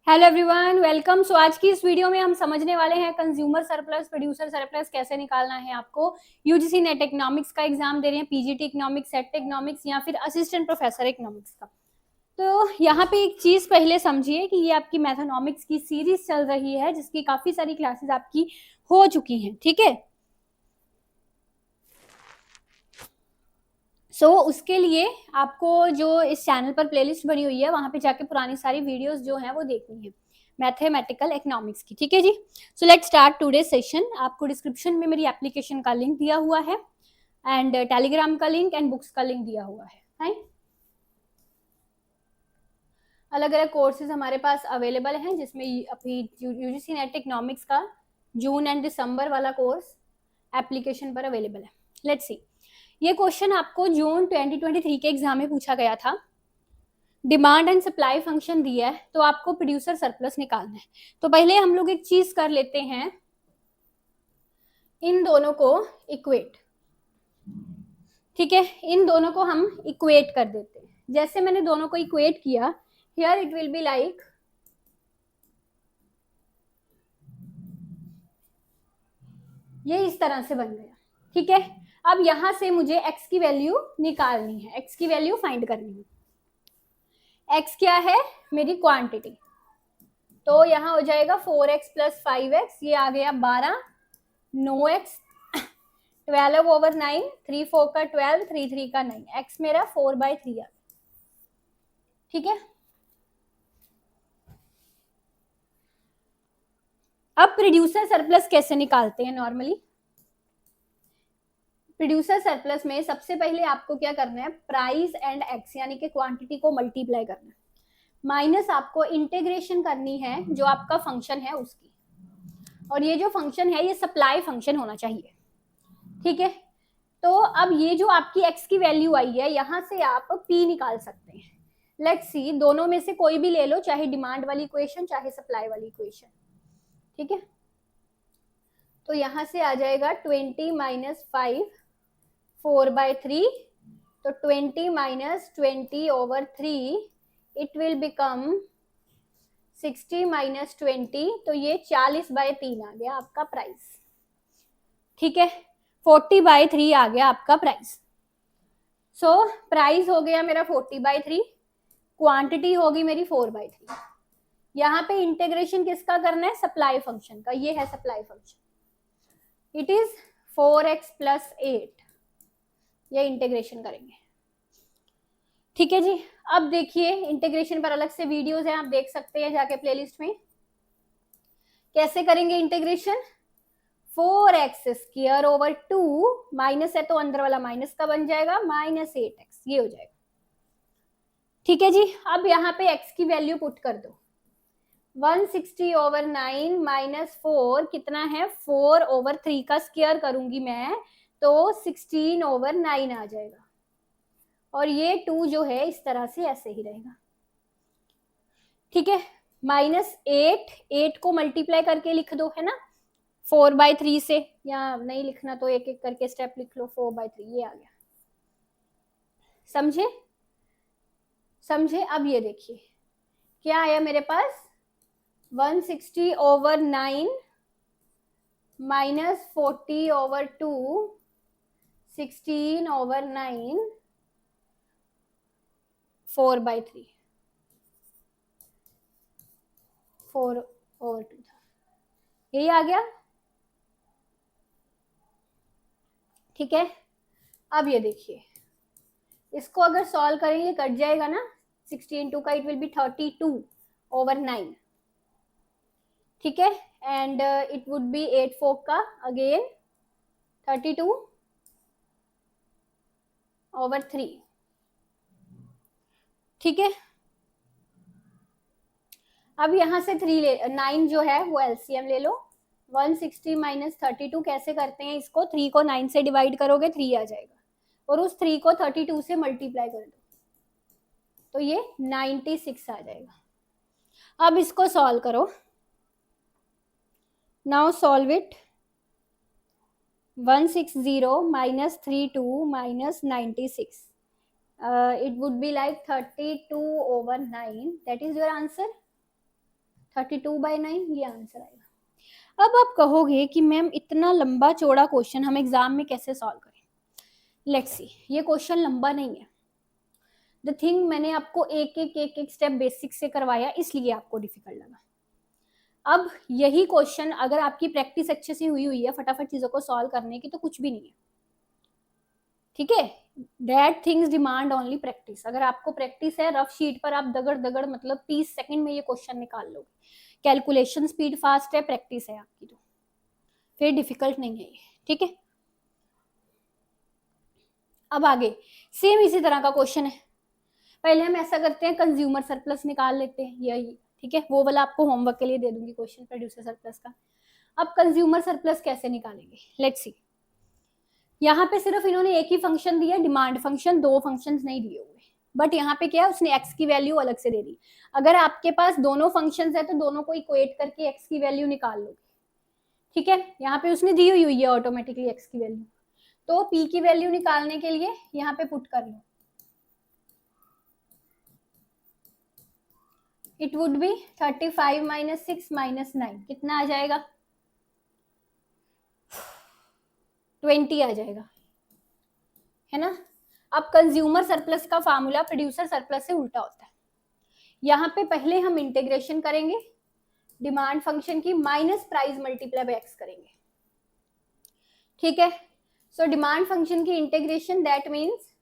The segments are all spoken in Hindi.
Hello everyone, welcome. सो आज की इस वीडियो में हम समझने वाले हैं कंज्यूमर सरप्लस, प्रोड्यूसर सरप्लस कैसे निकालना है आपको। यूजीसी नेट इकोनॉमिक्स का एग्जाम दे रहे हैं, पीजीटी इकोनॉमिक्स, सेट इकोनॉमिक्स या फिर असिस्टेंट प्रोफेसर इकोनॉमिक्स का। तो यहाँ पे एक चीज पहले समझिए कि ये आपकी मैथमेटिक्स की सीरीज चल रही है जिसकी काफी सारी क्लासेस आपकी हो चुकी हैं, ठीक है। उसके लिए आपको जो इस चैनल पर प्लेलिस्ट बनी हुई है वहां पे जाके पुरानी सारी वीडियोस जो हैं वो देखनी है मैथमेटिकल इकोनॉमिक्स की, ठीक है जी। So let's start today session. आपको डिस्क्रिप्शन में मेरी एप्लीकेशन का लिंक दिया हुआ है एंड टेलीग्राम का लिंक एंड बुक्स का लिंक दिया हुआ है। अलग अलग कोर्सेज हमारे पास अवेलेबल हैं जिसमें अभी यूजीसी नेट इकोनॉमिक्स का जून एंड दिसंबर वाला कोर्स एप्लीकेशन पर अवेलेबल है। लेट्स सी, ये क्वेश्चन आपको जून 2023 के एग्जाम में पूछा गया था। डिमांड एंड सप्लाई फंक्शन दिया है तो आपको प्रोड्यूसर सरप्लस निकालना है। तो पहले हम लोग एक चीज कर लेते हैं, इन दोनों को इक्वेट, ठीक है। इन दोनों को हम इक्वेट कर देते हैं। जैसे मैंने दोनों को इक्वेट किया, here it will be like ये इस तरह से बन गया, ठीक है। अब यहां से मुझे x की वैल्यू निकालनी है, x की वैल्यू फाइंड करनी है। x क्या है? मेरी क्वांटिटी। तो यहाँ हो जाएगा 4x प्लस 5x, ये आ गया 12, 9x, 12/9, 3 4 का 12, 3 3 का 9, x मेरा 4/3 आ गया, ठीक है। अब प्रोड्यूसर सरप्लस कैसे निकालते हैं नॉर्मली। प्रोड्यूसर सरप्लस में सबसे पहले आपको क्या करना है, प्राइस एंड एक्स यानी कि क्वांटिटी को मल्टीप्लाई करना है, माइनस आपको इंटीग्रेशन करनी है जो आपका फंक्शन है उसकी, और ये जो फंक्शन है ये सप्लाई फंक्शन होना चाहिए, ठीक है। तो अब ये जो आपकी x की वैल्यू आई है यहां से आप p निकाल सकते हैं। लेट्स सी, दोनों में से कोई भी ले लो, चाहे डिमांड वाली इक्वेशन चाहे सप्लाई वाली इक्वेशन, ठीक है। तो यहां से आ जाएगा 20 माइनस 5 4/3, तो 20 minus 20/3 it will become 60 minus 20, तो ये 40/3 आ गया आपका प्राइस, ठीक है। 40/3 आ गया आपका प्राइस। सो प्राइस हो गया मेरा 40/3, क्वांटिटी होगी मेरी 4/3। यहाँ पे इंटीग्रेशन किसका करना है, सप्लाई फंक्शन का। ये है supply function, it is 4x plus 8, ये इंटीग्रेशन करेंगे, ठीक है जी। अब देखिए इंटीग्रेशन पर अलग से वीडियोस हैं, आप देख सकते हैं जाके प्लेलिस्ट में। कैसे करेंगे इंटीग्रेशन, 4x²/2, माइनस है तो अंदर वाला माइनस का बन जाएगा, -8x, ये हो जाएगा, ठीक है जी। अब यहाँ पे x की वैल्यू पुट कर दो, 160/9 माइनस 4 कितना है, 4/3 का स्क्वायर करूंगी मैं तो 16/9 आ जाएगा, और ये 2 जो है इस तरह से ऐसे ही रहेगा, ठीक है। -8 को मल्टीप्लाई करके लिख दो, है ना, 4/3 से, या नहीं लिखना तो एक एक करके स्टेप लिख लो, 4/3 ये आ गया, समझे समझे। अब ये देखिए क्या आया मेरे पास, 160/9 माइनस 40/2, 16/9, 4/3, 4/2 था, यही आ गया, ठीक है। अब ये देखिए इसको अगर सॉल्व करेंगे कट जाएगा ना, 16 का इट विल बी 32/9, ठीक है। एंड इट वुड बी 8 4 का अगेन 32/3, ठीक है। अब यहां से 9 जो है वो एलसीएम ले लो, 160 माइनस 32 कैसे करते हैं इसको, 3 को 9 से डिवाइड करोगे 3 आ जाएगा, और उस 3 को 32 से मल्टीप्लाई कर दो तो ये 96 आ जाएगा। अब इसको सॉल्व करो, now solve it, 160 minus 32 minus 96, it would be like 32/9, that is your answer, 32/9 ये आंसर आएगा। अब आप कहोगे कि मैम इतना लंबा चौड़ा क्वेश्चन हम एग्जाम में कैसे सॉल्व करें? लेट्स सी, ये क्वेश्चन लंबा नहीं है। द थिंग, मैंने आपको एक एक स्टेप बेसिक से करवाया, इसलिए आपको डिफिकल्ट लगा। अब यही क्वेश्चन अगर आपकी प्रैक्टिस अच्छे से हुई है फटाफट चीजों को सॉल्व करने की, तो कुछ भी नहीं है, ठीक है। That things demand only practice. अगर आपको प्रैक्टिस है, रफ शीट पर आप दगड़ दगड़ मतलब 30 सेकंड में ये क्वेश्चन निकाल लोगे। कैलकुलेशन स्पीड फास्ट है, प्रैक्टिस है आपकी, तो फिर डिफिकल्ट नहीं है ये, ठीक है। अब आगे सेम इसी तरह का क्वेश्चन है। पहले हम ऐसा करते हैं, कंज्यूमर सरप्लस निकाल लेते हैं, यही ठीक है। वो वाला आपको होमवर्क के लिए दे दूंगी क्वेश्चन, प्रोड्यूसर सरप्लस का। अब कंज्यूमर सरप्लस कैसे निकालेंगे, लेट्स सी। यहाँ पे सिर्फ इन्होंने एक ही फंक्शन दिया, डिमांड फंक्शन, दो फंक्शंस नहीं दिए हुए। बट यहाँ पे क्या है, उसने एक्स की वैल्यू अलग से दे दी। अगर आपके पास दोनों फंक्शंस है तो दोनों को इक्वेट करके एक्स की वैल्यू निकाल लोगे, ठीक है। यहाँ पे उसने दी हुई है ऑटोमेटिकली एक्स की वैल्यू, तो पी की वैल्यू निकालने के लिए यहाँ पे पुट कर लो। इट वुड बी 35 - 6 - 9, कितना आ जाएगा? 20 आ जाएगा, है ना। अब कंज्यूमर सरप्लस का फार्मूला प्रोड्यूसर सरप्लस से उल्टा होता है। यहाँ पे पहले हम इंटीग्रेशन करेंगे डिमांड फंक्शन की, minus price multiply by x करेंगे, ठीक है। सो डिमांड फंक्शन की integration, that means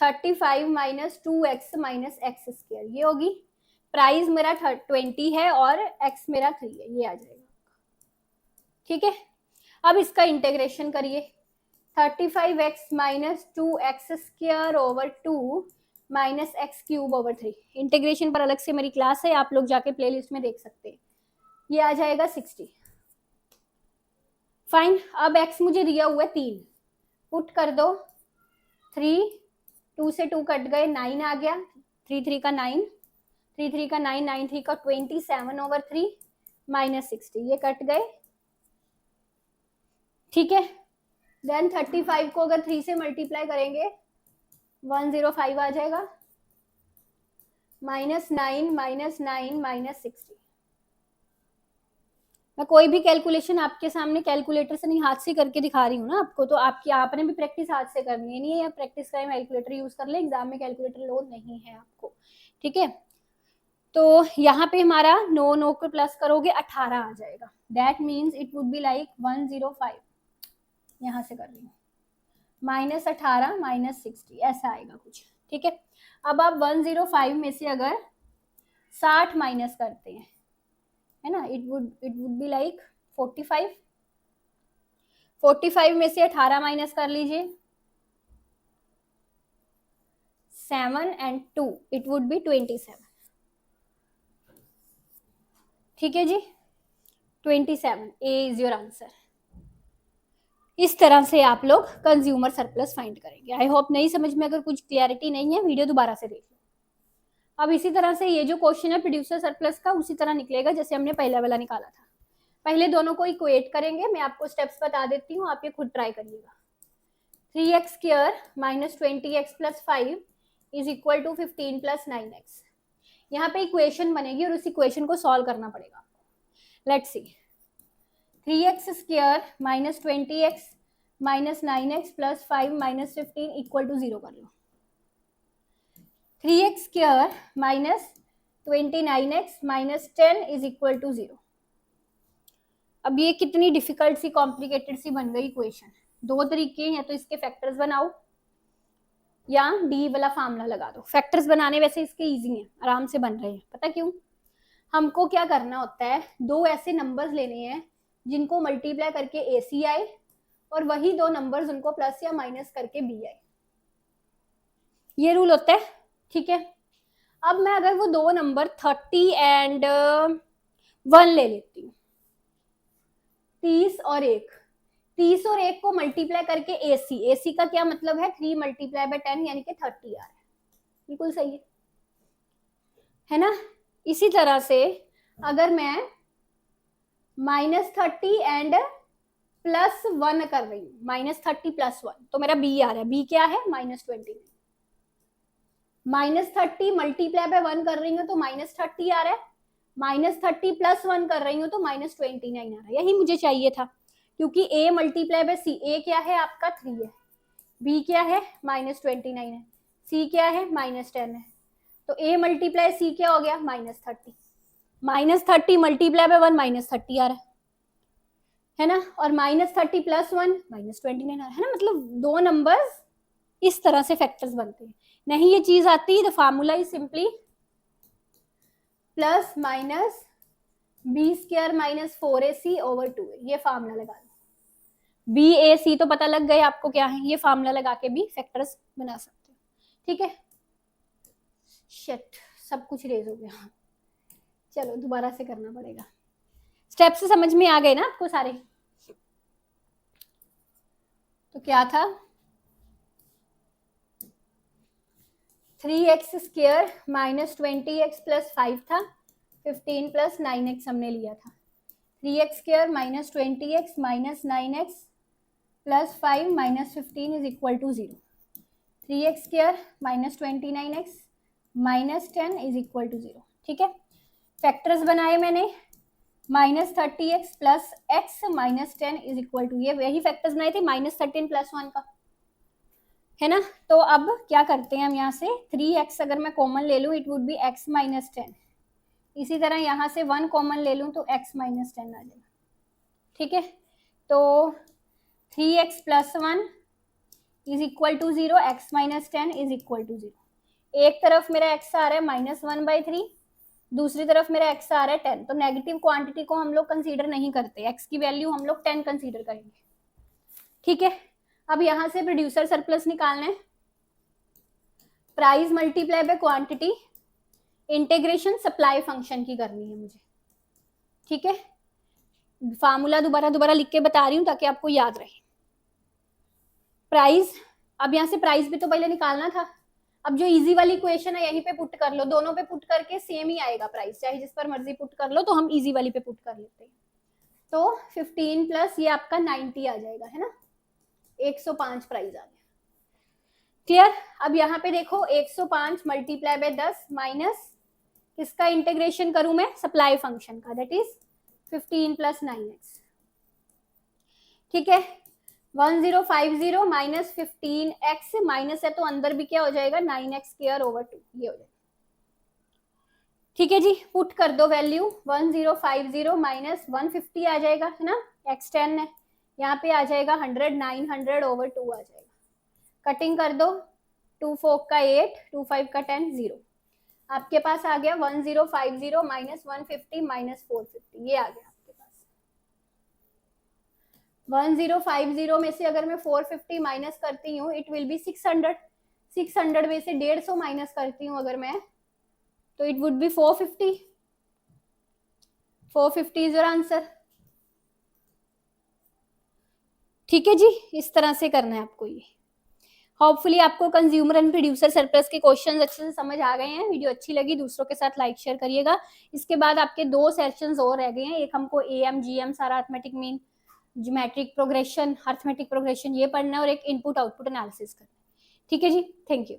35 - 2x - x², ये होगी। प्राइस मेरा 20 है और x मेरा 3 है, ये आ जाएगा, ठीक है। अब इसका इंटीग्रेशन करिए, 35x - 2x² over 2 minus x³ over 3। Integration पर अलग से मेरी क्लास है, आप लोग जाके प्लेलिस्ट में देख सकते हैं। ये आ जाएगा 60। फाइन। अब x मुझे दिया हुआ है 3, पुट कर दो 3, 2 से 2 कट गए, 9 आ गया, 3 3 का 9, 3 3 का 9, 9 3 का 27 ओवर 3 माइनस 60, ये कट गए, ठीक है। देन 35 को अगर 3 से मल्टीप्लाई करेंगे 105 आ जाएगा, -9 - 60। मैं कोई भी कैलकुलेशन आपके सामने कैलकुलेटर से नहीं, हाथ से करके दिखा रही हूँ ना आपको, तो आपने भी प्रैक्टिस हाथ से करनी है, नहीं है प्रैक्टिस करें कैलकुलेटर यूज कर ले, एग्जाम में कैलकुलेटर लोड नहीं है आपको, ठीक है। तो यहाँ पे हमारा 9 को प्लस करोगे 18 आ जाएगा, that means it would be like 105, यहाँ से कर रही हूँ, -18 - 60 ऐसा आएगा कुछ, ठीक है। अब आप 105 में से अगर 60 माइनस करते हैं, है ना, इट वुड बी लाइक 45। 45 में से 18 माइनस कर लीजिए, 7 and 2, इट वुड बी 27, ठीक है जी, 27, ए इज योर आंसर। इस तरह से आप लोग कंज्यूमर सरप्लस फाइंड करेंगे। आई होप नहीं समझ में अगर कुछ क्लियरिटी नहीं है, वीडियो दोबारा से देख लो। अब इसी तरह से ये जो क्वेश्चन है प्रोड्यूसर सरप्लस का, उसी तरह निकलेगा जैसे हमने पहला वाला निकाला था। पहले दोनों को इक्वेट करेंगे, मैं आपको स्टेप्स बता देती हूँ, आप ये खुद ट्राई करिएगा। 3x² - 20x + 5 is equal to 15 + 9x। यहाँ पे इक्वेशन बनेगी और उस इक्वेशन को सॉल्व करना पड़ेगा। Let's see, 3x² - 20x - 9x + 5 - 15 equal to 0 कर लो। 3x² - 29x - 10 is equal to 0। अब ये कितनी डिफिकल्ट सी कॉम्प्लिकेटेड सी बन गई इक्वेशन। दो तरीके हैं, तो इसके फैक्टर्स बनाओ या डी वाला फार्मूला लगा दो। फैक्टर्स बनाने वैसे इसके इजी हैं, आराम से बन रहे हैं, पता क्यों? हमको क्या करना होता है, दो ऐसे नंबर्स लेने हैं जिनको मल्टीप्लाई करके ए सी आए और वही दो नंबर्स उनको प्लस या माइनस करके बी आए, ये रूल होता है, ठीक है। अब मैं अगर वो दो नंबर 30 and 1 ले लेती हूँ, 30 और 1, 30 और 1 को मल्टीप्लाई करके एसी, एसी का क्या मतलब है, 3 × 10 यानी कि 30 आ रहा है, बिल्कुल सही है ना। इसी तरह से अगर मैं -30 and +1 कर रही हूँ, -30 + 1, तो मेरा बी आ रहा है, बी क्या है, -20। -30 मल्टीप्लाई बाय 1 कर रही हूँ तो -30 आ रहा है, -30 + 1 कर रही हूँ तो -29 आ रहा है, यही मुझे चाहिए था, क्योंकि a multiply by c, a क्या है आपका 3 है, b क्या है -29 है, c क्या है -10 है, तो a मल्टीप्लाई c क्या हो गया -30, -30 मल्टीप्लाई बाय 1 -30 आ रहा है ना, और -30 + 1 -29 आ रहा है ना, मतलब दो नंबर्स इस तरह से फैक्टर्स बनते हैं। नहीं ये चीज आती the formula is simply plus minus b² - 4ac / 2, ये फार्मूला लगा लो। BAC तो पता लग गए आपको क्या है, ये फार्मूला लगा के भी फैक्टर्स बना सकते हो, ठीक है। शिट, सब कुछ रेज हो गया, चलो दोबारा से करना पड़ेगा। स्टेप्स समझ में आ गए ना आपको सारे? तो क्या था 3x² - 20x + 5 था, 15 + 9x हमने लिया था, 3x² - 20x - 9x + 5 - 15 = 0, 3x² - 29x - 10 = 0, ठीक है। फैक्टर्स बनाए मैंने, -30x + x - 10 = ये वही फैक्टर्स बनाए थे -13 + 1 का, है ना। तो अब क्या करते हैं हम यहाँ से 3x अगर मैं कॉमन ले लूँ इट वुड बी x - 10, इसी तरह यहाँ से 1 कॉमन ले लूँ तो x - 10 आ जाएगा, ठीक है। तो 3x + 1 = 0, x - 10 = 0, एक तरफ मेरा x आ रहा है -1/3, दूसरी तरफ मेरा x आ रहा है 10, तो नेगेटिव क्वांटिटी को हम लोग कंसीडर नहीं करते, x की वैल्यू हम लोग 10 कंसीडर करेंगे, ठीक है। अब यहाँ से प्रोड्यूसर सरप्लस निकालना है, price multiply by quantity, integration supply function की करनी है मुझे, ठीक है। फार्मूला दोबारा लिख के बता रही हूँ ताकि आपको याद रहे। प्राइस, अब यहाँ से प्राइस भी तो पहले निकालना था, अब जो इजी वाली इक्वेशन है यहीं पे पुट कर लो, दोनों पे पुट करके सेम ही आएगा प्राइस, चाहे जिस पर मर्जी पुट कर लो, तो हम इजी वाली पे पुट कर लेते हैं। तो 15 प्लस ये आपका 90 आ जाएगा, है ना, 105 प्राइस आ गया, क्लियर। अब यहाँ पे देखो 105 मल्टीप्लाई बाय 10 माइनस किसका इंटीग्रेशन करूं मैं, सप्लाई फंक्शन का, दैट इज 15 + 9x, ठीक है। 1050 - 15x माइनस है तो अंदर भी क्या हो जाएगा 9x² / 2, ये हो जाएगा, ठीक है जी। पुट कर दो वैल्यू, 1050 - 150 आ जाएगा, है ना, x 10 है, यहाँ पे आ जाएगा 100, 900 / 2 आ जाएगा, कटिंग कर दो, 2 4 का 8, 2 5 का 10, 0, आपके पास आ गया 1050 - 150 - 450, ये आ गया आपके पास। 1050 में से अगर मैं 450 माइनस करती हूँ इट विल बी 600, 600 में से 150 माइनस करती हूँ अगर मैं, तो it would be 450, 450 is your answer, ठीक है जी। इस तरह से करना है आपको ये। होपफुली आपको कंज्यूमर एंड प्रोड्यूसर सरप्लस के क्वेश्चंस अच्छे से समझ आ गए हैं। वीडियो अच्छी लगी दूसरों के साथ लाइक शेयर करिएगा। इसके बाद आपके 2 सेशंस और रह गए हैं, एक हमको AM GM सारा arithmetic mean, geometric progression, arithmetic progression ये पढ़ना है, और एक इनपुट आउटपुट एनालिसिस करना है, ठीक है जी। Thank you.